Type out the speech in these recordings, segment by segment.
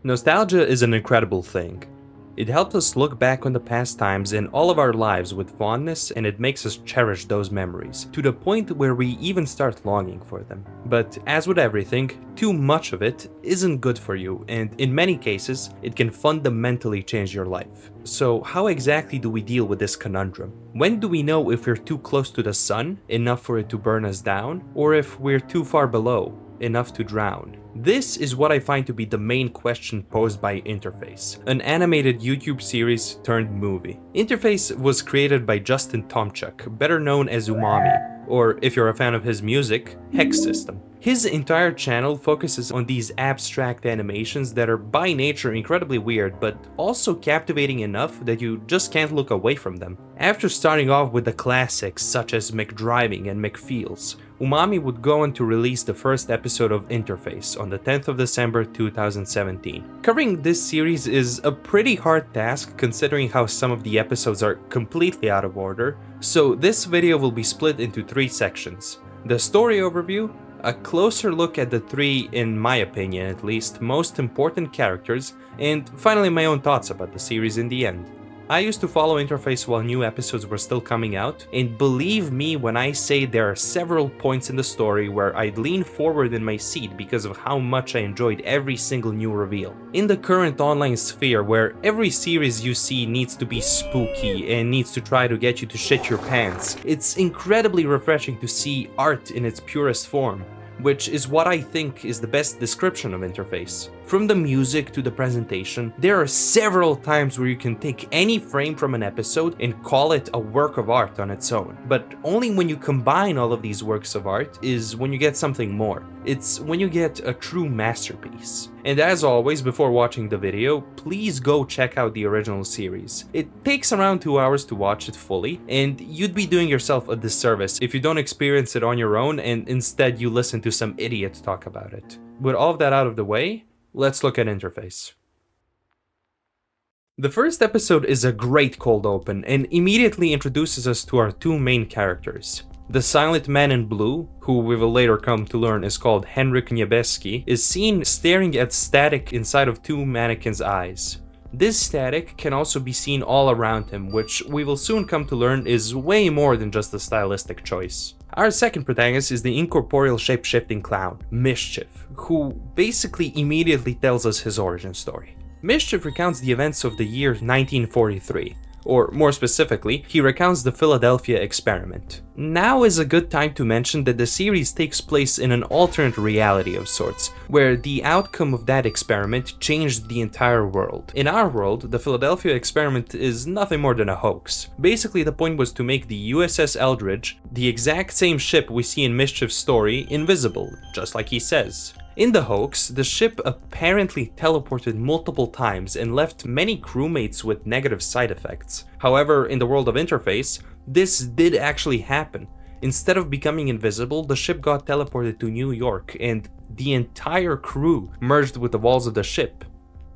Nostalgia is an incredible thing. It helps us look back on the past times in all of our lives with fondness, and it makes us cherish those memories, to the point where we even start longing for them. But as with everything, too much of it isn't good for you, and in many cases, it can fundamentally change your life. So how exactly do we deal with this conundrum? When do we know if we're too close to the sun, enough for it to burn us down, or if we're too far below, enough to drown? This is what I find to be the main question posed by Interface, an animated YouTube series turned movie. Interface was created by Justin Tomchuck, better known as Umami, or if you're a fan of his music, Hexsystem. His entire channel focuses on these abstract animations that are by nature incredibly weird, but also captivating enough that you just can't look away from them. After starting off with the classics such as McDriving and McFeels, Umami would go on to release the first episode of Interface on the 10th of December 2017. Covering this series is a pretty hard task considering how some of the episodes are completely out of order, so this video will be split into 3 sections. The story overview, a closer look at the 3, in my opinion at least, most important characters, and finally my own thoughts about the series in the end. I used to follow Interface while new episodes were still coming out, and believe me when I say there are several points in the story where I'd lean forward in my seat because of how much I enjoyed every single new reveal. In the current online sphere where every series you see needs to be spooky and needs to try to get you to shit your pants, it's incredibly refreshing to see art in its purest form, which is what I think is the best description of Interface. From the music to the presentation, there are several times where you can take any frame from an episode and call it a work of art on its own. But only when you combine all of these works of art is when you get something more. It's when you get a true masterpiece. And as always, before watching the video, please go check out the original series. It takes around 2 hours to watch it fully, and you'd be doing yourself a disservice if you don't experience it on your own and instead you listen to some idiot talk about it. With all of that out of the way, let's look at Interface. The first episode is a great cold open and immediately introduces us to our 2 main characters. The silent man in blue, who we will later come to learn is called Henryk, is seen staring at static inside of 2 mannequins' eyes. This static can also be seen all around him, which we will soon come to learn is way more than just a stylistic choice. Our second protagonist is the incorporeal shape-shifting clown, Mischief, who basically immediately tells us his origin story. Mischief recounts the events of the year 1943, or more specifically, he recounts the Philadelphia experiment. Now is a good time to mention that the series takes place in an alternate reality of sorts, where the outcome of that experiment changed the entire world. In our world, the Philadelphia experiment is nothing more than a hoax. Basically, the point was to make the USS Eldridge, the exact same ship we see in Mischief's story, invisible, just like he says. In the hoax, the ship apparently teleported multiple times and left many crewmates with negative side effects. However, in the world of Interface, this did actually happen. Instead of becoming invisible, the ship got teleported to New York and the entire crew merged with the walls of the ship.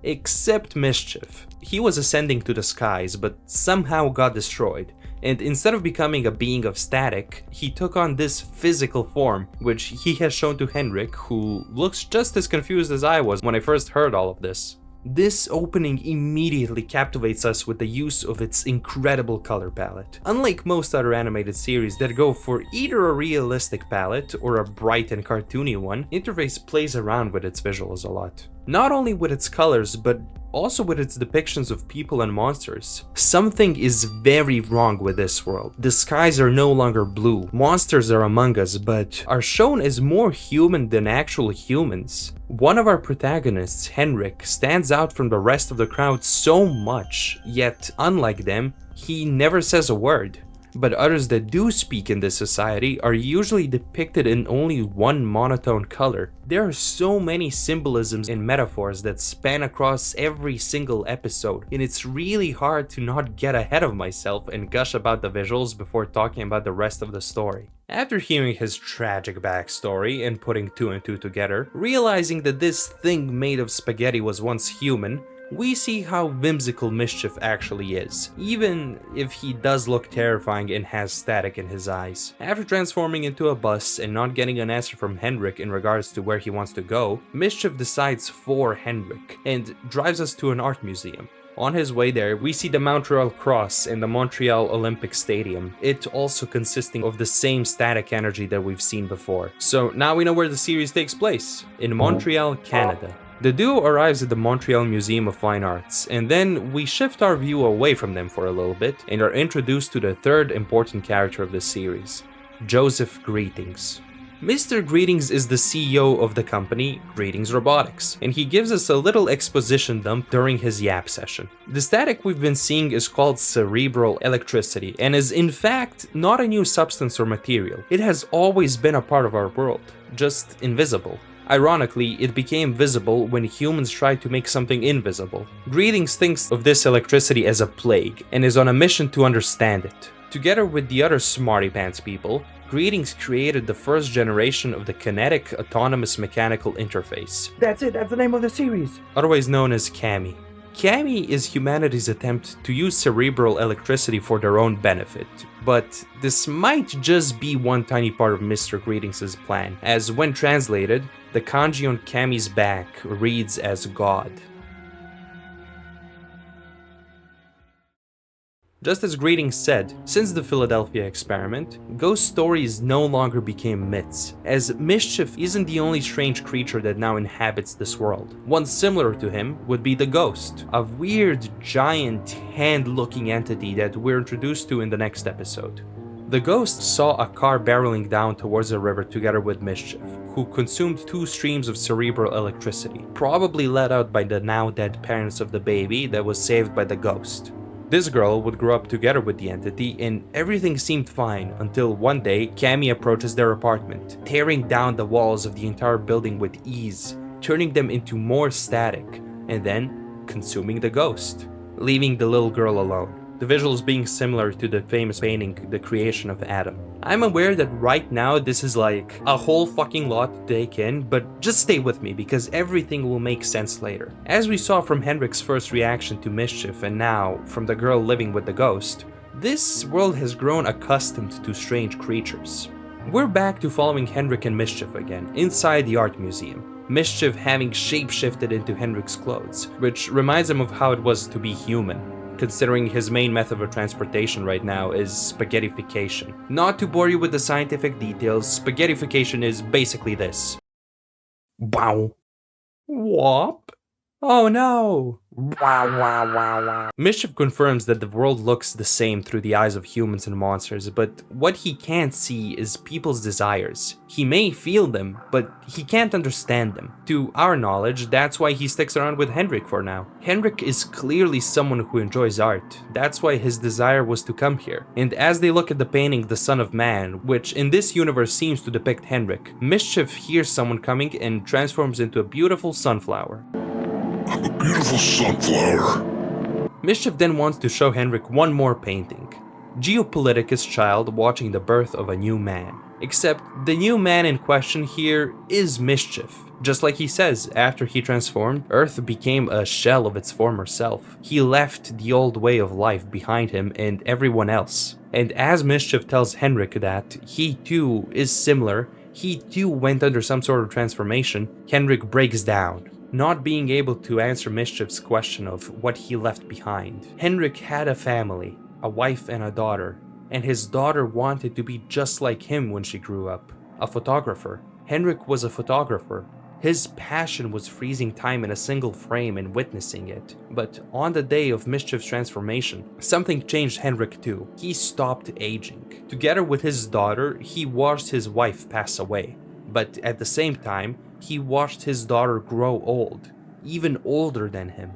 Except Mischief. He was ascending to the skies, but somehow got destroyed. And instead of becoming a being of static, he took on this physical form, which he has shown to Henryk, who looks just as confused as I was when I first heard all of this. This opening immediately captivates us with the use of its incredible color palette. Unlike most other animated series that go for either a realistic palette or a bright and cartoony one, Interface plays around with its visuals a lot. Not only with its colors, but also with its depictions of people and monsters. Something is very wrong with this world. The skies are no longer blue, monsters are among us, but are shown as more human than actual humans. One of our protagonists, Henryk, stands out from the rest of the crowd so much, yet unlike them, he never says a word. But others that do speak in this society are usually depicted in only one monotone color. There are so many symbolisms and metaphors that span across every single episode, and it's really hard to not get ahead of myself and gush about the visuals before talking about the rest of the story. After hearing his tragic backstory and putting 2 and 2 together, realizing that this thing made of spaghetti was once human, we see how whimsical Mischief actually is, even if he does look terrifying and has static in his eyes. After transforming into a bus and not getting an answer from Henryk in regards to where he wants to go, Mischief decides for Henryk and drives us to an art museum. On his way there, we see the Montreal Cross in the Montreal Olympic Stadium, it also consisting of the same static energy that we've seen before. So now we know where the series takes place, in Montreal, Canada. The duo arrives at the Montreal Museum of Fine Arts, and then we shift our view away from them for a little bit and are introduced to the third important character of the series, Joseph Greetings. Mr. Greetings is the CEO of the company Greetings Robotics, and he gives us a little exposition dump during his yap session. The static we've been seeing is called cerebral electricity and is in fact not a new substance or material. It has always been a part of our world, just invisible. Ironically, it became visible when humans tried to make something invisible. Greetings thinks of this electricity as a plague and is on a mission to understand it. Together with the other smarty pants people, Greetings created the first generation of the kinetic autonomous mechanical interface. That's it, that's the name of the series. Otherwise known as CAMI. CAMI is humanity's attempt to use cerebral electricity for their own benefit, but this might just be one tiny part of Mr. Greetings' plan, as when translated, the kanji on CAMI's back reads as God. Just as Greetings said, since the Philadelphia experiment, ghost stories no longer became myths, as Mischief isn't the only strange creature that now inhabits this world. One similar to him would be the Ghost, a weird, giant, hand-looking entity that we're introduced to in the next episode. The Ghost saw a car barreling down towards a river together with Mischief, who consumed 2 streams of cerebral electricity, probably let out by the now dead parents of the baby that was saved by the Ghost. This girl would grow up together with the entity and everything seemed fine until one day Cammy approaches their apartment, tearing down the walls of the entire building with ease, turning them into more static, and then consuming the ghost, leaving the little girl alone. The visuals being similar to the famous painting, The Creation of Adam. I'm aware that right now this is like a whole fucking lot to take in, but just stay with me because everything will make sense later. As we saw from Henryk's first reaction to Mischief and now from the girl living with the ghost, this world has grown accustomed to strange creatures. We're back to following Henryk and Mischief again, inside the art museum. Mischief having shapeshifted into Henryk's clothes, which reminds him of how it was to be human, considering his main method of transportation right now is spaghettification. Not to bore you with the scientific details, spaghettification is basically this. Wow. Whop. Oh no! Mischief confirms that the world looks the same through the eyes of humans and monsters, but what he can't see is people's desires. He may feel them, but he can't understand them. To our knowledge, that's why he sticks around with Henryk for now. Henryk is clearly someone who enjoys art. That's why his desire was to come here. And as they look at the painting The Son of Man, which in this universe seems to depict Henryk, Mischief hears someone coming and transforms into a beautiful sunflower. I'm a beautiful sunflower. Mischief then wants to show Henryk one more painting. Geopoliticus child watching the birth of a new man. Except the new man in question here is Mischief. Just like he says, after he transformed, Earth became a shell of its former self. He left the old way of life behind him and everyone else. And as Mischief tells Henryk that he too is similar, he too went under some sort of transformation, Henryk breaks down, not being able to answer Mischief's question of what he left behind. Henryk had a family, a wife and a daughter, and his daughter wanted to be just like him when she grew up, a photographer. Henryk was a photographer. His passion was freezing time in a single frame and witnessing it. But on the day of Mischief's transformation, something changed Henryk too. He stopped aging. Together with his daughter, he watched his wife pass away. But at the same time, he watched his daughter grow old, even older than him.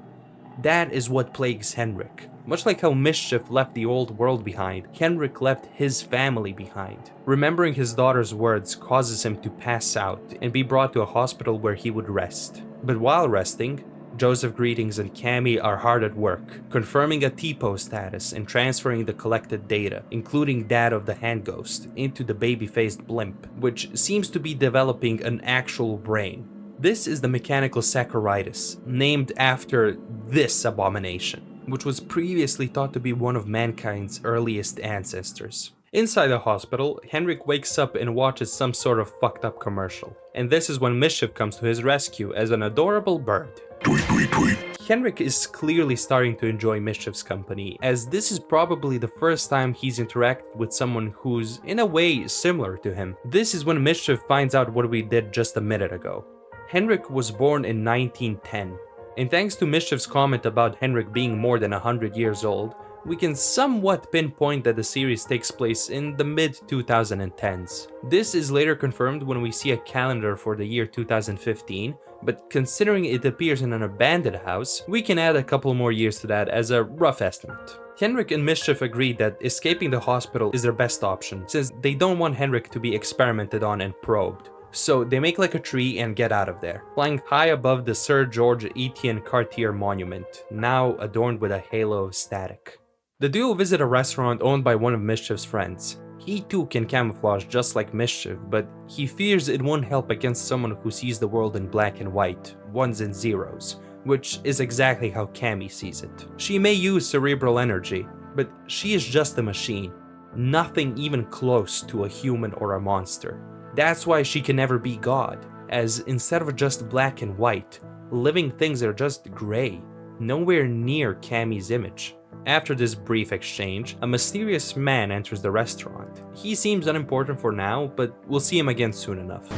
That is what plagues Henryk. Much like how Mischief left the old world behind, Henryk left his family behind. Remembering his daughter's words causes him to pass out and be brought to a hospital where he would rest. But while resting, Joseph Greetings and Cammy are hard at work, confirming a TPO status and transferring the collected data, including that of the hand ghost, into the baby-faced blimp, which seems to be developing an actual brain. This is the mechanical saccharitis, named after this abomination, which was previously thought to be one of mankind's earliest ancestors. Inside the hospital, Henryk wakes up and watches some sort of fucked up commercial. And this is when Mischief comes to his rescue as an adorable bird. Tweet, tweet, tweet. Henryk is clearly starting to enjoy Mischief's company, as this is probably the first time he's interacted with someone who's, in a way, similar to him. This is when Mischief finds out what we did just a minute ago. Henryk was born in 1910, and thanks to Mischief's comment about Henryk being more than 100 years old, we can somewhat pinpoint that the series takes place in the mid-2010s. This is later confirmed when we see a calendar for the year 2015, but considering it appears in an abandoned house, we can add a couple more years to that as a rough estimate. Henryk and Mischief agreed that escaping the hospital is their best option, since they don't want Henryk to be experimented on and probed. So they make like a tree and get out of there, flying high above the Sir George Etienne Cartier monument, now adorned with a halo of static. The duo visit a restaurant owned by one of Mischief's friends. He too can camouflage just like Mischief, but he fears it won't help against someone who sees the world in black and white, ones and zeros, which is exactly how Cammy sees it. She may use cerebral energy, but she is just a machine, nothing even close to a human or a monster. That's why she can never be God, as instead of just black and white, living things are just gray, nowhere near Cammy's image. After this brief exchange, a mysterious man enters the restaurant. He seems unimportant for now, but we'll see him again soon enough.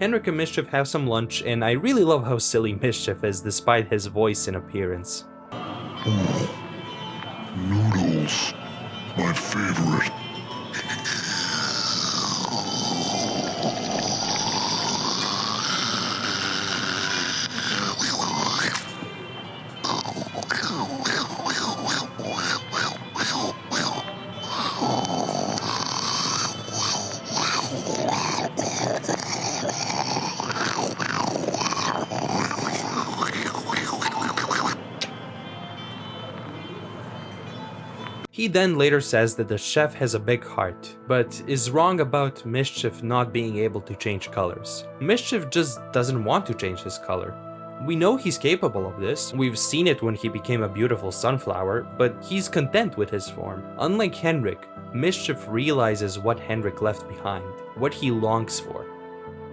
Henryk and Mischief have some lunch, and I really love how silly Mischief is despite his voice and appearance. Noodles. My favorite. He then later says that the chef has a big heart, but is wrong about Mischief not being able to change colors. Mischief just doesn't want to change his color. We know he's capable of this, we've seen it when he became a beautiful sunflower, but he's content with his form. Unlike Henryk, Mischief realizes what Henryk left behind, what he longs for.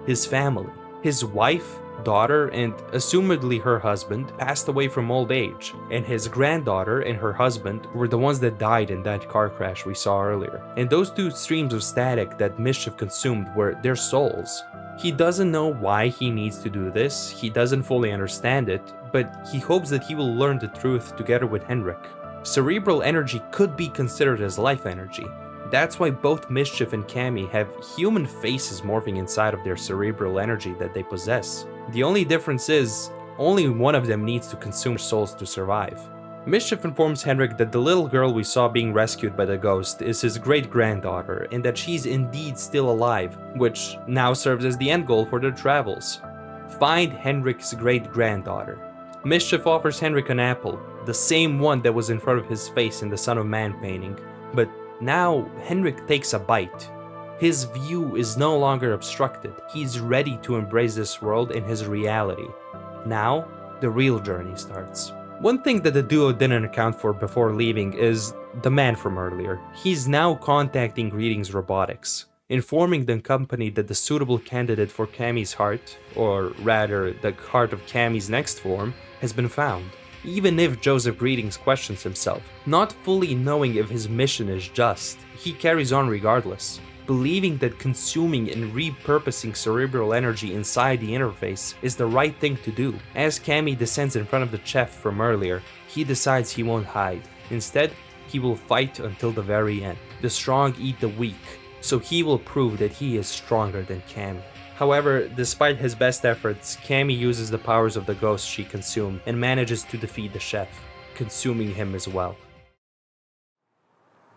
His family. His wife, daughter, and assumedly her husband passed away from old age, and his granddaughter and her husband were the ones that died in that car crash we saw earlier. And those two streams of static that Mischief consumed were their souls. He doesn't know why he needs to do this, he doesn't fully understand it, but he hopes that he will learn the truth together with Henryk. Cerebral energy could be considered as life energy. That's why both Mischief and Cammy have human faces morphing inside of their cerebral energy that they possess. The only difference is, only one of them needs to consume souls to survive. Mischief informs Henryk that the little girl we saw being rescued by the ghost is his great-granddaughter, and that she's indeed still alive, which now serves as the end goal for their travels. Find Henryk's great-granddaughter. Mischief offers Henryk an apple, the same one that was in front of his face in the Son of Man painting, but now Henryk takes a bite. His view is no longer obstructed. He's ready to embrace this world and his reality. Now, the real journey starts. One thing that the duo didn't account for before leaving is the man from earlier. He's now contacting Greetings Robotics, informing the company that the suitable candidate for Cammy's heart, or rather the heart of Cammy's next form, has been found. Even if Joseph Greetings questions himself, not fully knowing if his mission is just, he carries on regardless, believing that consuming and repurposing cerebral energy inside the interface is the right thing to do. As Cammy descends in front of the chef from earlier, he decides he won't hide. Instead, he will fight until the very end. The strong eat the weak, so he will prove that he is stronger than Cammy. However, despite his best efforts, Cammy uses the powers of the ghost she consumed and manages to defeat the chef, consuming him as well.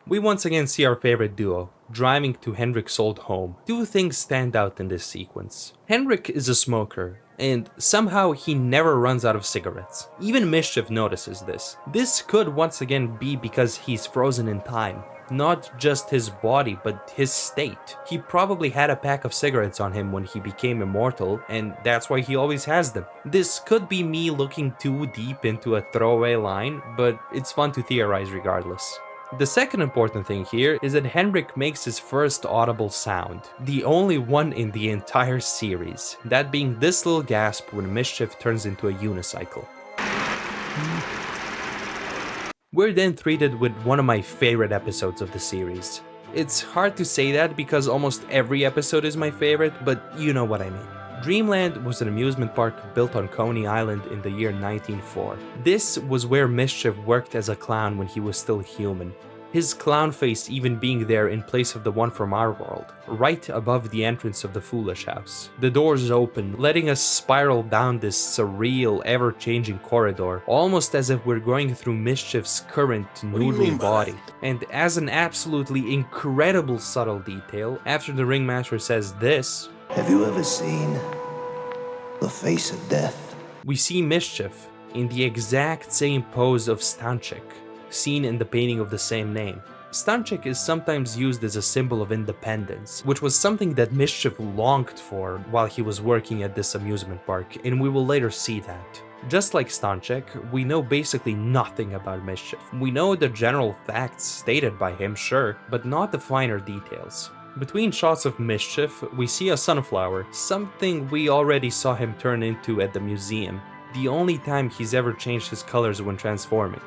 We once again see our favorite duo, driving to Henryk's old home. Two things stand out in this sequence. Henryk is a smoker, and somehow he never runs out of cigarettes. Even Mischief notices this. This could once again be because he's frozen in time. Not just his body, but his state. He probably had a pack of cigarettes on him when he became immortal, and that's why he always has them. This could be me looking too deep into a throwaway line, but it's fun to theorize regardless. The second important thing here is that Henryk makes his first audible sound, the only one in the entire series, that being this little gasp when Mischief turns into a unicycle. We're then treated with one of my favorite episodes of the series. It's hard to say that because almost every episode is my favorite, but you know what I mean. Dreamland was an amusement park built on Coney Island in the year 1904. This was where Mischief worked as a clown when he was still human. His clown face even being there in place of the one from our world, right above the entrance of the Foolish House. The doors open, letting us spiral down this surreal, ever-changing corridor, almost as if we're going through Mischief's current noodling body. And as an absolutely incredible subtle detail, after the Ringmaster says this, Have you ever seen the face of death? we see Mischief in the exact same pose of Stanchik, seen in the painting of the same name. Stanchik is sometimes used as a symbol of independence, which was something that Mischief longed for while he was working at this amusement park, and we will later see that. Just like Stanchik, we know basically nothing about Mischief. We know the general facts stated by him, sure, but not the finer details. Between shots of Mischief, we see a sunflower, something we already saw him turn into at the museum, the only time he's ever changed his colors when transforming.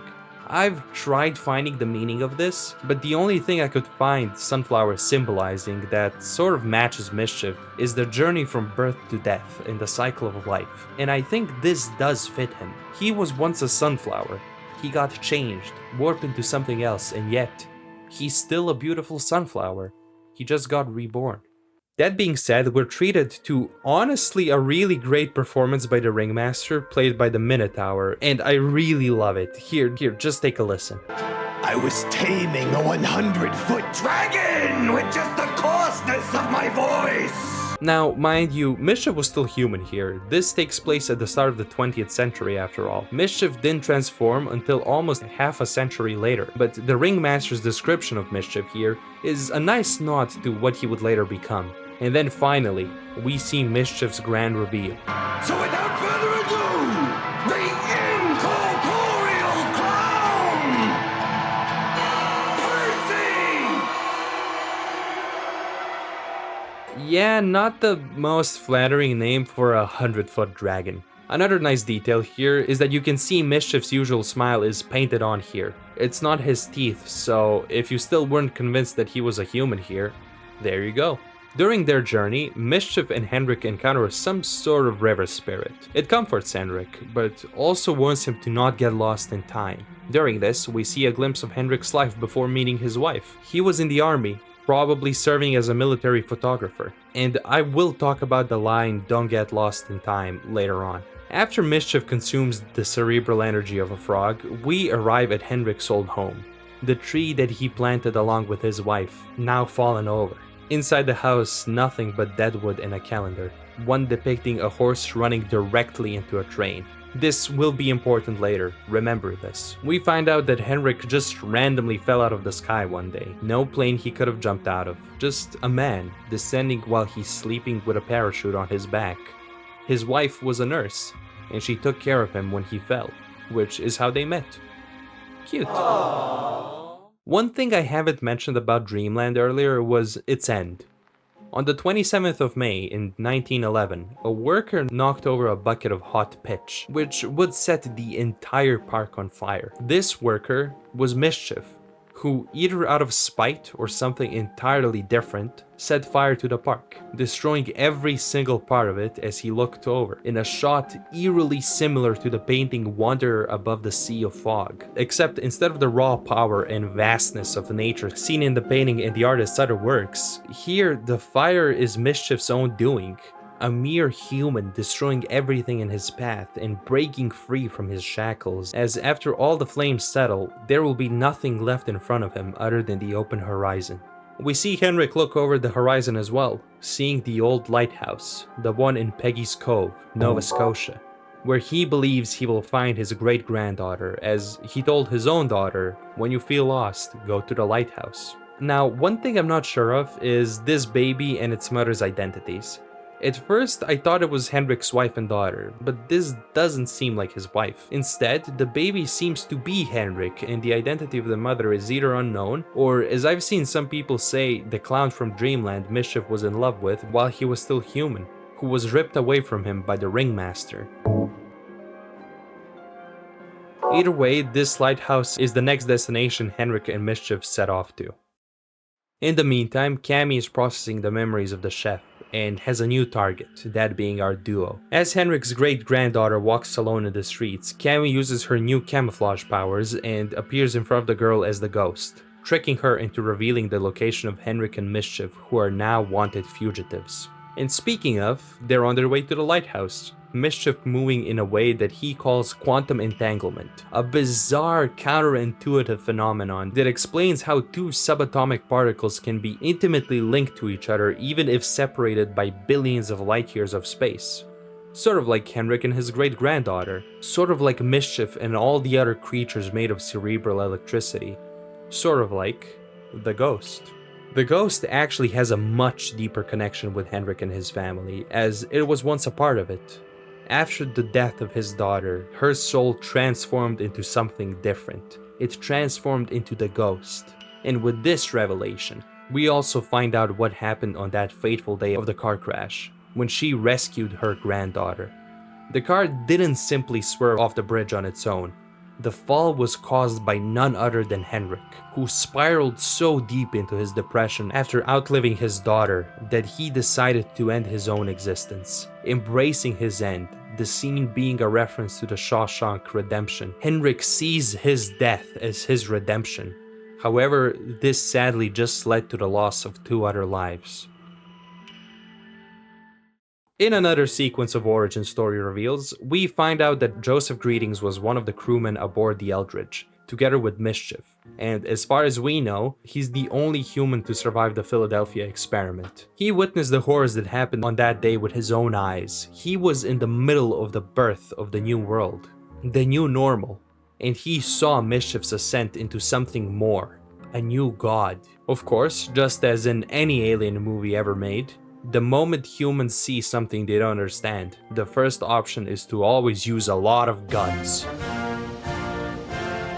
I've tried finding the meaning of this, but the only thing I could find sunflower symbolizing that sort of matches Mischief is the journey from birth to death in the cycle of life, and I think this does fit him. He was once a sunflower, he got changed, warped into something else, and yet, he's still a beautiful sunflower. He just got reborn. That being said, we're treated to honestly a really great performance by the Ringmaster, played by the Minotaur, and I really love it. Here, just take a listen. I was taming a 100-foot dragon with just the coarseness of my voice. Now, mind you, Mischief was still human here. This takes place at the start of the 20th century after all. Mischief didn't transform until almost half a century later, but the Ringmaster's description of Mischief here is a nice nod to what he would later become. And then finally, we see Mischief's grand reveal. So without further ado, the incorporeal clown! Percy! Yeah, not the most flattering name for a 100-foot dragon. Another nice detail here is that you can see Mischief's usual smile is painted on here. It's not his teeth, so if you still weren't convinced that he was a human here, there you go. During their journey, Mischief and Henryk encounter some sort of river spirit. It comforts Henryk, but also warns him to not get lost in time. During this, we see a glimpse of Henryk's life before meeting his wife. He was in the army, probably serving as a military photographer. And I will talk about the line "don't get lost in time" later on. After Mischief consumes the cerebral energy of a frog, we arrive at Henryk's old home. The tree that he planted along with his wife, now fallen over. Inside the house, nothing but deadwood and a calendar, one depicting a horse running directly into a train. This will be important later, remember this. We find out that Henryk just randomly fell out of the sky one day. No plane he could have jumped out of, just a man descending while he's sleeping with a parachute on his back. His wife was a nurse, and she took care of him when he fell, which is how they met. Cute. Aww. One thing I haven't mentioned about Dreamland earlier was its end. On the 27th of May in 1911, a worker knocked over a bucket of hot pitch, which would set the entire park on fire. This worker was Mischief, who, either out of spite or something entirely different, set fire to the park, destroying every single part of it as he looked over, in a shot eerily similar to the painting Wanderer Above the Sea of Fog. Except instead of the raw power and vastness of nature seen in the painting and the artist's other works, here the fire is Mischief's own doing. A mere human destroying everything in his path and breaking free from his shackles, as after all the flames settle, there will be nothing left in front of him other than the open horizon. We see Henryk look over the horizon as well, seeing the old lighthouse, the one in Peggy's Cove, Nova Scotia. where he believes he will find his great-granddaughter, as he told his own daughter, "When you feel lost, go to the lighthouse." Now, one thing I'm not sure of is this baby and its mother's identities. At first, I thought it was Henryk's wife and daughter, but this doesn't seem like his wife. Instead, the baby seems to be Henryk, and the identity of the mother is either unknown, or as I've seen some people say, the clown from Dreamland Mischief was in love with while he was still human, who was ripped away from him by the ringmaster. Either way, this lighthouse is the next destination Henryk and Mischief set off to. In the meantime, Cammy is processing the memories of the chef, and has a new target, that being our duo. As Henryk's great-granddaughter walks alone in the streets, Cammy uses her new camouflage powers and appears in front of the girl as the ghost, tricking her into revealing the location of Henryk and Mischief, who are now wanted fugitives. And speaking of, they're on their way to the lighthouse. Mischief moving in a way that he calls quantum entanglement, a bizarre counterintuitive phenomenon that explains how two subatomic particles can be intimately linked to each other even if separated by billions of light years of space. Sort of like Henryk and his great-granddaughter, sort of like Mischief and all the other creatures made of cerebral electricity, sort of like the ghost. The ghost actually has a much deeper connection with Henryk and his family, as it was once a part of it. After the death of his daughter, her soul transformed into something different. It transformed into the ghost. And with this revelation, we also find out what happened on that fateful day of the car crash, when she rescued her granddaughter. The car didn't simply swerve off the bridge on its own. The fall was caused by none other than Henryk, who spiraled so deep into his depression after outliving his daughter that he decided to end his own existence, embracing his end, the scene being a reference to the Shawshank Redemption. Henryk sees his death as his redemption. However, this sadly just led to the loss of two other lives. In another sequence of origin story reveals, we find out that Joseph Greetings was one of the crewmen aboard the Eldridge, together with Mischief, and as far as we know, he's the only human to survive the Philadelphia experiment. He witnessed the horrors that happened on that day with his own eyes. He was in the middle of the birth of the new world, the new normal, and he saw Mischief's ascent into something more, a new god. Of course, just as in any alien movie ever made, the moment humans see something they don't understand, the first option is to always use a lot of guns.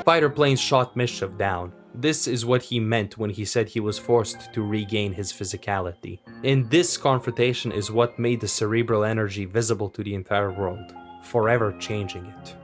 Fighter planes shot Mischief down. This is what he meant when he said he was forced to regain his physicality. And this confrontation is what made the cerebral energy visible to the entire world, forever changing it.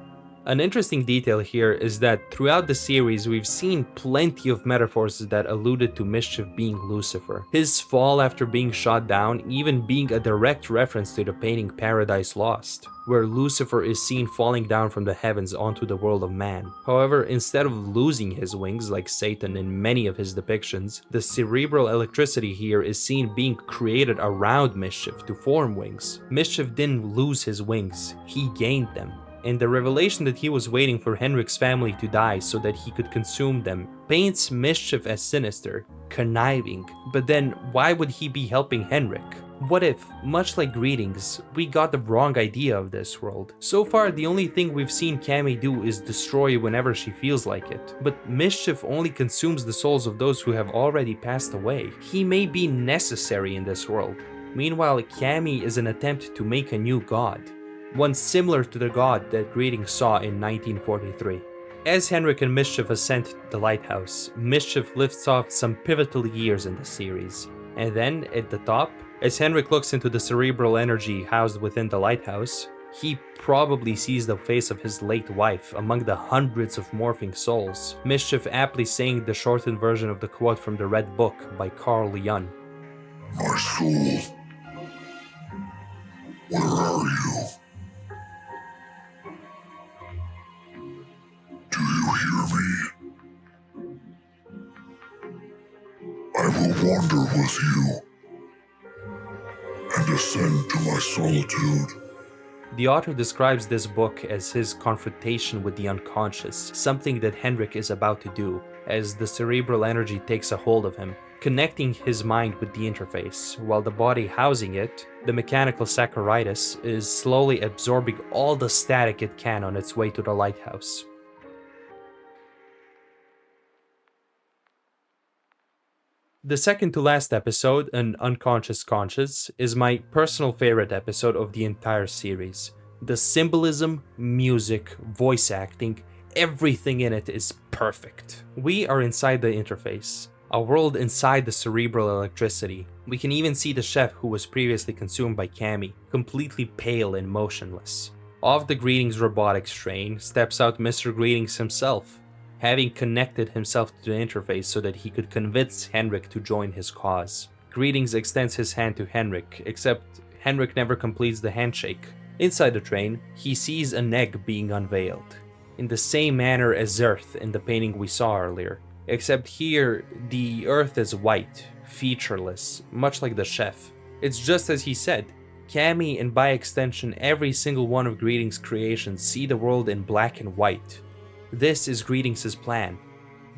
An interesting detail here is that throughout the series we've seen plenty of metaphors that alluded to Mischief being Lucifer. His fall after being shot down even being a direct reference to the painting Paradise Lost, where Lucifer is seen falling down from the heavens onto the world of man. However, instead of losing his wings like Satan in many of his depictions, the cerebral electricity here is seen being created around Mischief to form wings. Mischief didn't lose his wings, he gained them. And the revelation that he was waiting for Henryk's family to die so that he could consume them paints Mischief as sinister, conniving, but then why would he be helping Henryk? What if, much like Greetings, we got the wrong idea of this world? So far, the only thing we've seen Cammy do is destroy whenever she feels like it, but Mischief only consumes the souls of those who have already passed away. He may be necessary in this world. Meanwhile, Cammy is an attempt to make a new god. One similar to the god that Greetings saw in 1943. As Henryk and Mischief ascend the lighthouse, Mischief lifts off some pivotal years in the series. And then, at the top, as Henryk looks into the cerebral energy housed within the lighthouse, he probably sees the face of his late wife among the hundreds of morphing souls, Mischief aptly saying the shortened version of the quote from the Red Book by Carl Jung. My soul, where are you? Do you hear me? I will wander with you and ascend to my solitude. The author describes this book as his confrontation with the unconscious, something that Henryk is about to do, as the cerebral energy takes a hold of him, connecting his mind with the interface, while the body housing it, the mechanical Saccharitis, is slowly absorbing all the static it can on its way to the lighthouse. The second to last episode, An Unconscious Conscious, is my personal favorite episode of the entire series. The symbolism, music, voice acting, everything in it is perfect. We are inside the interface, a world inside the cerebral electricity. We can even see the chef who was previously consumed by Cammy, completely pale and motionless. Off the Greetings robotics train steps out Mr. Greetings himself, having connected himself to the interface so that he could convince Henryk to join his cause. Greetings extends his hand to Henryk, except Henryk never completes the handshake. Inside the train, he sees an egg being unveiled, in the same manner as Earth in the painting we saw earlier, except here the Earth is white, featureless, much like the chef. It's just as he said. Cammy, and by extension every single one of Greetings' creations, see the world in black and white. This is Greetings' plan.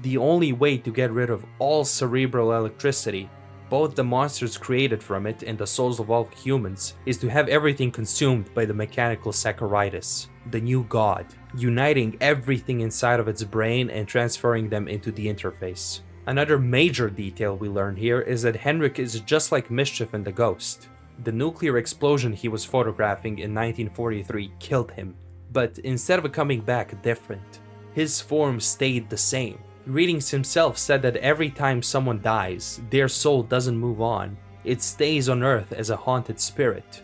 The only way to get rid of all cerebral electricity, both the monsters created from it and the souls of all humans, is to have everything consumed by the mechanical Saccharitis, the new god, uniting everything inside of its brain and transferring them into the interface. Another major detail we learn here is that Henryk is just like Mischief and the Ghost. The nuclear explosion he was photographing in 1943 killed him, but instead of coming back different, his form stayed the same. Greetings himself said that every time someone dies, their soul doesn't move on, it stays on Earth as a haunted spirit.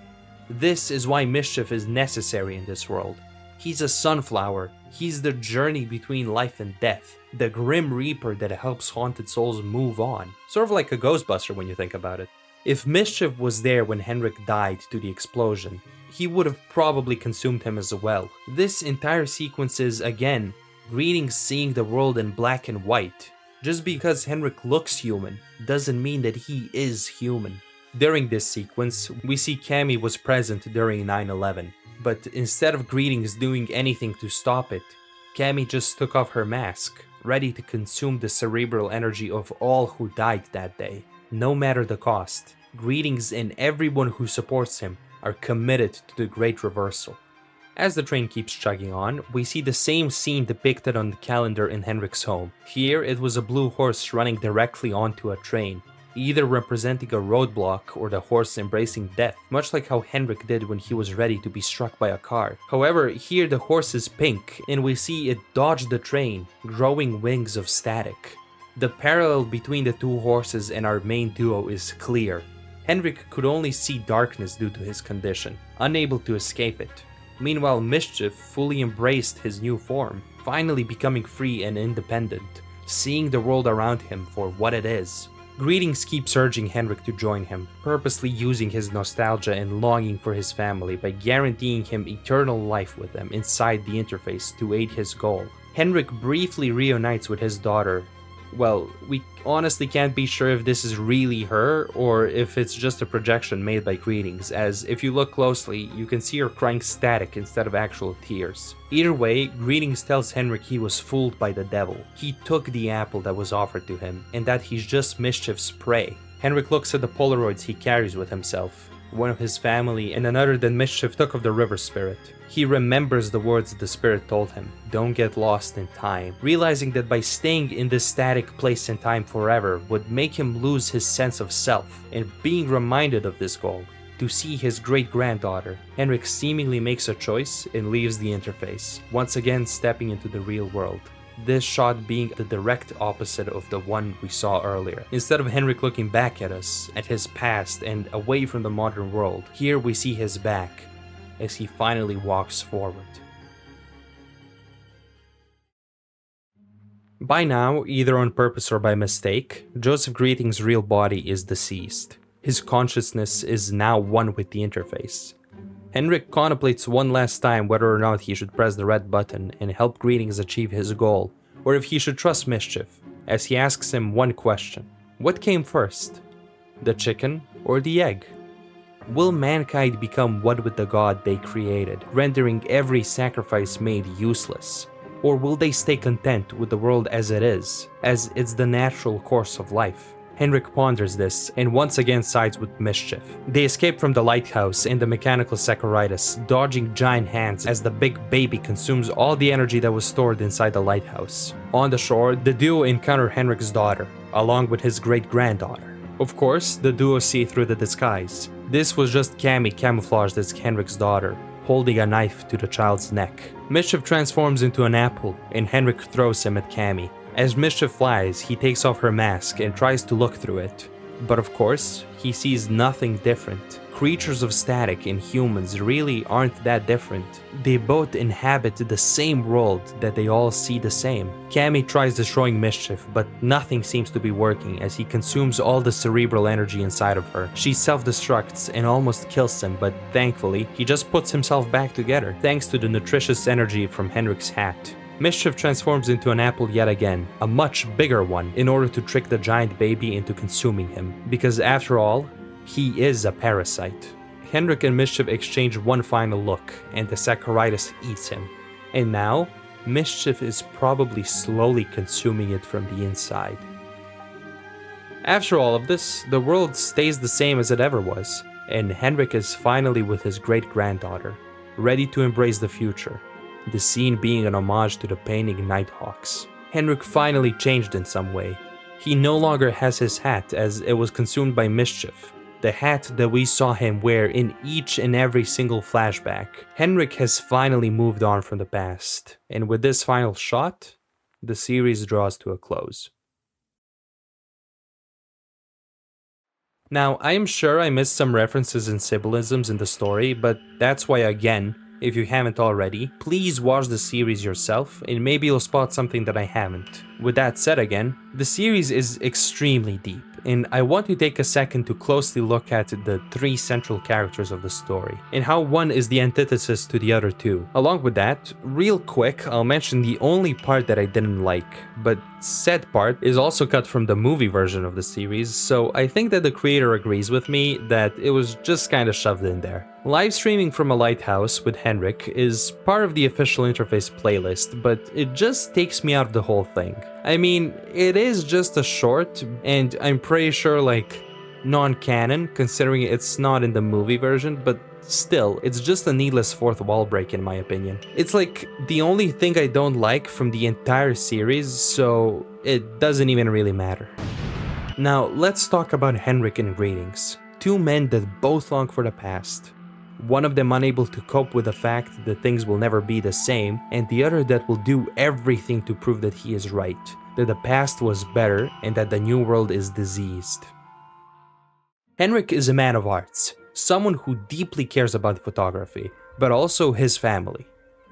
This is why Mischief is necessary in this world. He's a sunflower, he's the journey between life and death, the grim reaper that helps haunted souls move on. Sort of like a Ghostbuster when you think about it. If Mischief was there when Henryk died to the explosion, he would have probably consumed him as well. This entire sequence is, again, Greetings seeing the world in black and white. Just because Henryk looks human doesn't mean that he is human. During this sequence, we see Cammy was present during 9/11, but instead of Greetings doing anything to stop it, Cammy just took off her mask, ready to consume the cerebral energy of all who died that day. No matter the cost, Greetings and everyone who supports him are committed to the Great Reversal. As the train keeps chugging on, we see the same scene depicted on the calendar in Henryk's home. Here it was a blue horse running directly onto a train, either representing a roadblock or the horse embracing death, much like how Henryk did when he was ready to be struck by a car. However, here the horse is pink, and we see it dodge the train, growing wings of static. The parallel between the two horses and our main duo is clear. Henryk could only see darkness due to his condition, unable to escape it. Meanwhile, Mischief fully embraced his new form, finally becoming free and independent, seeing the world around him for what it is. Greetings keeps urging Henryk to join him, purposely using his nostalgia and longing for his family by guaranteeing him eternal life with them inside the interface to aid his goal. Henryk briefly reunites with his daughter. Well, we honestly can't be sure if this is really her or if it's just a projection made by Greetings, as if you look closely, you can see her crying static instead of actual tears. Either way, Greetings tells Henryk he was fooled by the devil. He took the apple that was offered to him, and that he's just Mischief's prey. Henryk looks at the Polaroids he carries with himself, one of his family and another that Mischief took of the river spirit. He remembers the words the spirit told him, "Don't get lost in time," realizing that by staying in this static place and time forever would make him lose his sense of self, and being reminded of this goal, to see his great-granddaughter, Henryk seemingly makes a choice and leaves the interface, once again stepping into the real world. This shot being the direct opposite of the one we saw earlier. Instead of Henryk looking back at us, at his past and away from the modern world, here we see his back, as he finally walks forward. By now, either on purpose or by mistake, Joseph Greetings' real body is deceased. His consciousness is now one with the interface. Henryk contemplates one last time whether or not he should press the red button and help Greetings achieve his goal, or if he should trust Mischief, as he asks him one question. What came first? The chicken or the egg? Will mankind become one with the god they created, rendering every sacrifice made useless? Or will they stay content with the world as it is, as it's the natural course of life? Henryk ponders this and once again sides with Mischief. They escape from the lighthouse in the mechanical Saccharitis, dodging giant hands as the big baby consumes all the energy that was stored inside the lighthouse. On the shore, the duo encounter Henryk's daughter, along with his great-granddaughter. Of course, the duo see through the disguise. This was just Cammy camouflaged as Henryk's daughter, holding a knife to the child's neck. Mischief transforms into an apple, and Henryk throws him at Cammy. As Mischief flies, he takes off her mask and tries to look through it. But of course, he sees nothing different. Creatures of static and humans really aren't that different. They both inhabit the same world that they all see the same. Cammy tries destroying Mischief, but nothing seems to be working as he consumes all the cerebral energy inside of her. She self-destructs and almost kills him, but thankfully, he just puts himself back together, thanks to the nutritious energy from Henryk's hat. Mischief transforms into an apple yet again, a much bigger one, in order to trick the giant baby into consuming him. Because after all, he is a parasite. Henryk and Mischief exchange one final look, and the Saccharitis eats him. And now, Mischief is probably slowly consuming it from the inside. After all of this, the world stays the same as it ever was, and Henryk is finally with his great-granddaughter, ready to embrace the future. The scene being an homage to the painting Nighthawks. Henryk finally changed in some way. He no longer has his hat as it was consumed by Mischief, the hat that we saw him wear in each and every single flashback. Henryk has finally moved on from the past, and with this final shot, the series draws to a close. Now, I am sure I missed some references and symbolisms in the story, but that's why again, if you haven't already, please watch the series yourself and maybe you'll spot something that I haven't. With that said again, the series is extremely deep, and I want to take a second to closely look at the three central characters of the story, and how one is the antithesis to the other two. Along with that, real quick, I'll mention the only part that I didn't like, but said part is also cut from the movie version of the series, so I think that the creator agrees with me that it was just kinda shoved in there. Live streaming from a lighthouse with Henryk is part of the official interface playlist, but it just takes me out of the whole thing. I mean, it is just a short, and I'm pretty sure like non-canon, considering it's not in the movie version, but still, it's just a needless fourth wall break in my opinion. It's like the only thing I don't like from the entire series, so it doesn't even really matter. Now, let's talk about Henryk and Greetings. Two men that both long for the past. One of them unable to cope with the fact that things will never be the same, and the other that will do everything to prove that he is right, that the past was better and that the new world is diseased. Henryk is a man of arts, someone who deeply cares about photography, but also his family.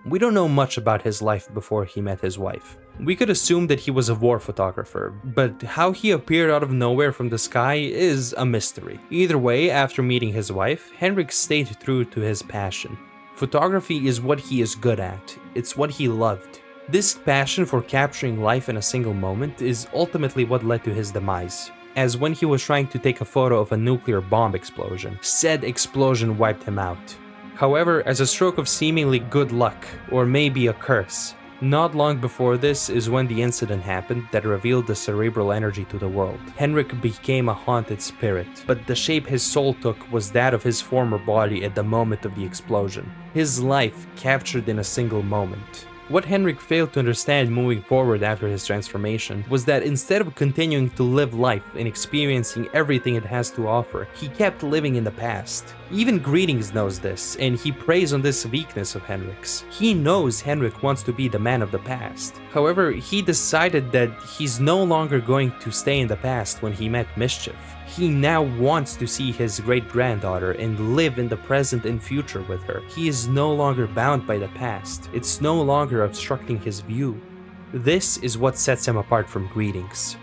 We don't know much about his life before he met his wife. We could assume that he was a war photographer, but how he appeared out of nowhere from the sky is a mystery. Either way, after meeting his wife, Henryk stayed true to his passion. Photography is what he is good at, it's what he loved. This passion for capturing life in a single moment is ultimately what led to his demise, as when he was trying to take a photo of a nuclear bomb explosion, said explosion wiped him out. However, as a stroke of seemingly good luck, or maybe a curse, not long before this is when the incident happened that revealed the cerebral energy to the world. Henryk became a haunted spirit, but the shape his soul took was that of his former body at the moment of the explosion. His life captured in a single moment. What Henryk failed to understand moving forward after his transformation was that instead of continuing to live life and experiencing everything it has to offer, he kept living in the past. Even Greetings knows this, and he preys on this weakness of Henryk's. He knows Henryk wants to be the man of the past. However, he decided that he's no longer going to stay in the past when he met Mischief. He now wants to see his great-granddaughter and live in the present and future with her. He is no longer bound by the past. It's no longer obstructing his view. This is what sets him apart from Greetings.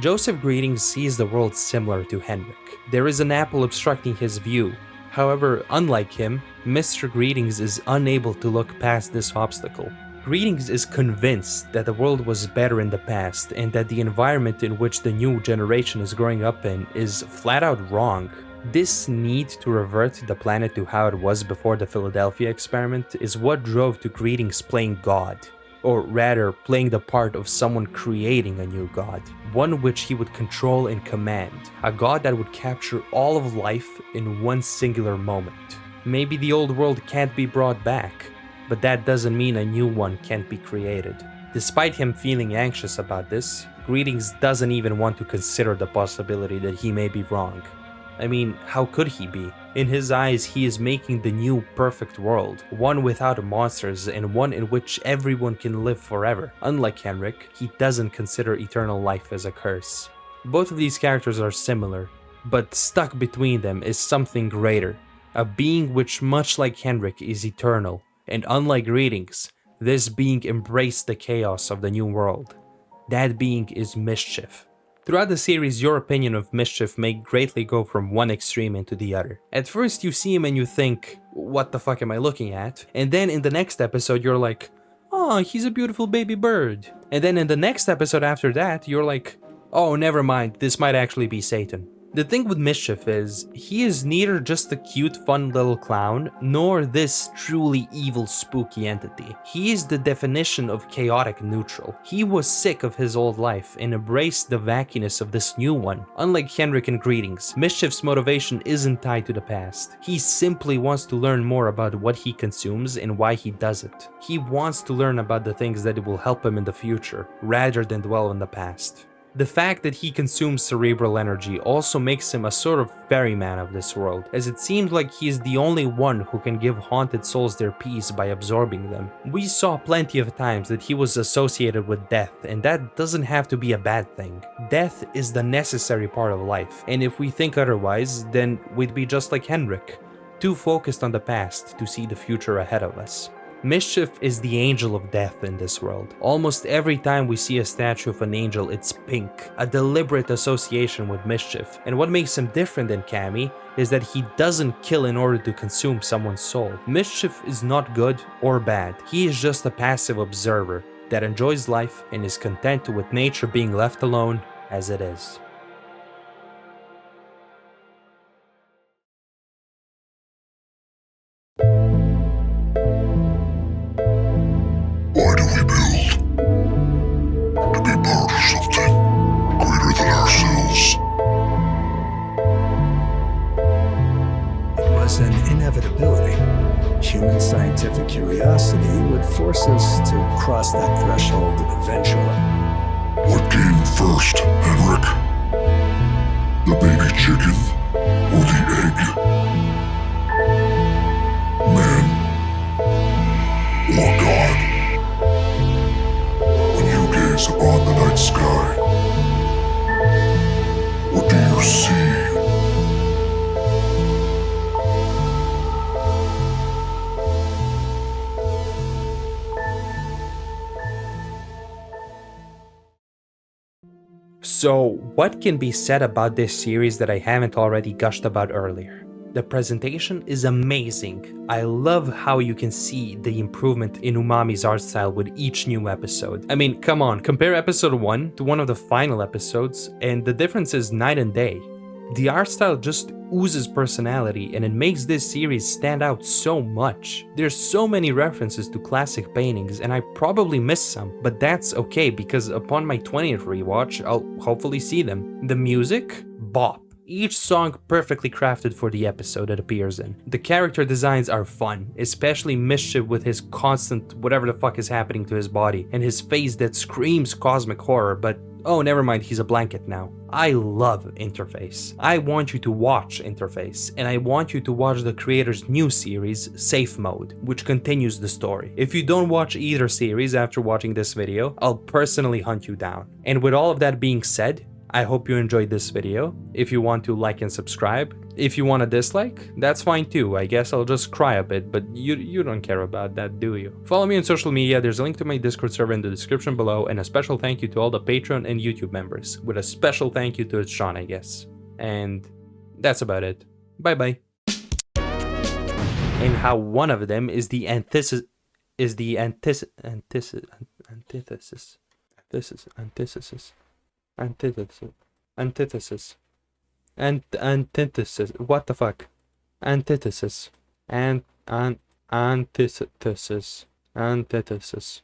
Joseph Greetings sees the world similar to Henryk. There is an apple obstructing his view. However, unlike him, Mr. Greetings is unable to look past this obstacle. Greetings is convinced that the world was better in the past and that the environment in which the new generation is growing up in is flat out wrong. This need to revert the planet to how it was before the Philadelphia experiment is what drove to Greetings playing God. or rather playing the part of someone creating a new god, one which he would control and command, a god that would capture all of life in one singular moment. Maybe the old world can't be brought back, but that doesn't mean a new one can't be created. Despite him feeling anxious about this, Greetings doesn't even want to consider the possibility that he may be wrong. I mean, how could he be? In his eyes, he is making the new perfect world, one without monsters and one in which everyone can live forever. Unlike Henryk, he doesn't consider eternal life as a curse. Both of these characters are similar, but stuck between them is something greater, a being which, much like Henryk, is eternal, and unlike Greetings, this being embraced the chaos of the new world. That being is Mischief. Throughout the series, your opinion of Mischief may greatly go from one extreme into the other. At first you see him and you think, what the fuck am I looking at? And then in the next episode you're like, oh, he's a beautiful baby bird. And then in the next episode after that, you're like, oh, never mind, this might actually be Satan. The thing with Mischief is, he is neither just a cute fun little clown, nor this truly evil spooky entity. He is the definition of chaotic neutral. He was sick of his old life and embraced the wackiness of this new one. Unlike Henryk and Greetings, Mischief's motivation isn't tied to the past. He simply wants to learn more about what he consumes and why he does it. He wants to learn about the things that will help him in the future, rather than dwell in the past. The fact that he consumes cerebral energy also makes him a sort of ferryman of this world, as it seems like he is the only one who can give haunted souls their peace by absorbing them. We saw plenty of times that he was associated with death, and that doesn't have to be a bad thing. Death is the necessary part of life, and if we think otherwise, then we'd be just like Henryk, too focused on the past to see the future ahead of us. Mischief is the angel of death in this world. Almost every time we see a statue of an angel, it's pink, a deliberate association with Mischief. And what makes him different than Cammy is that he doesn't kill in order to consume someone's soul. Mischief is not good or bad. He is just a passive observer that enjoys life and is content with nature being left alone as it is. Why do we build? To be part of something greater than ourselves. It was an inevitability. Human scientific curiosity would force us to cross that threshold eventually. What came first, Henryk? The baby chicken or the egg? Man or God? When you gaze upon the night sky, what do you see? So, what can be said about this series that I haven't already gushed about earlier? The presentation is amazing. I love how you can see the improvement in Umami's art style with each new episode. I mean, come on, compare episode 1 to one of the final episodes, and the difference is night and day. The art style just oozes personality, and it makes this series stand out so much. There's so many references to classic paintings, and I probably missed some, but that's okay because upon my 20th rewatch, I'll hopefully see them. The music? Bop. Each song perfectly crafted for the episode it appears in. The character designs are fun, especially Mischief with his constant whatever the fuck is happening to his body, and his face that screams cosmic horror, but oh, never mind, he's a blanket now. I love Interface. I want you to watch Interface, and I want you to watch the creator's new series, Safe Mode, which continues the story. If you don't watch either series after watching this video, I'll personally hunt you down. And with all of that being said, I hope you enjoyed this video. If you want to like and subscribe. If you want to dislike, that's fine too. I guess I'll just cry a bit, but you don't care about that, do you? Follow me on social media. There's a link to my Discord server in the description below, and a special thank you to all the Patreon and YouTube members, with a special thank you to ItsSeanIGuess. And that's about it. Bye bye. And how one of them is the antithesis. Antithesis. What the fuck? Antithesis. Antithesis.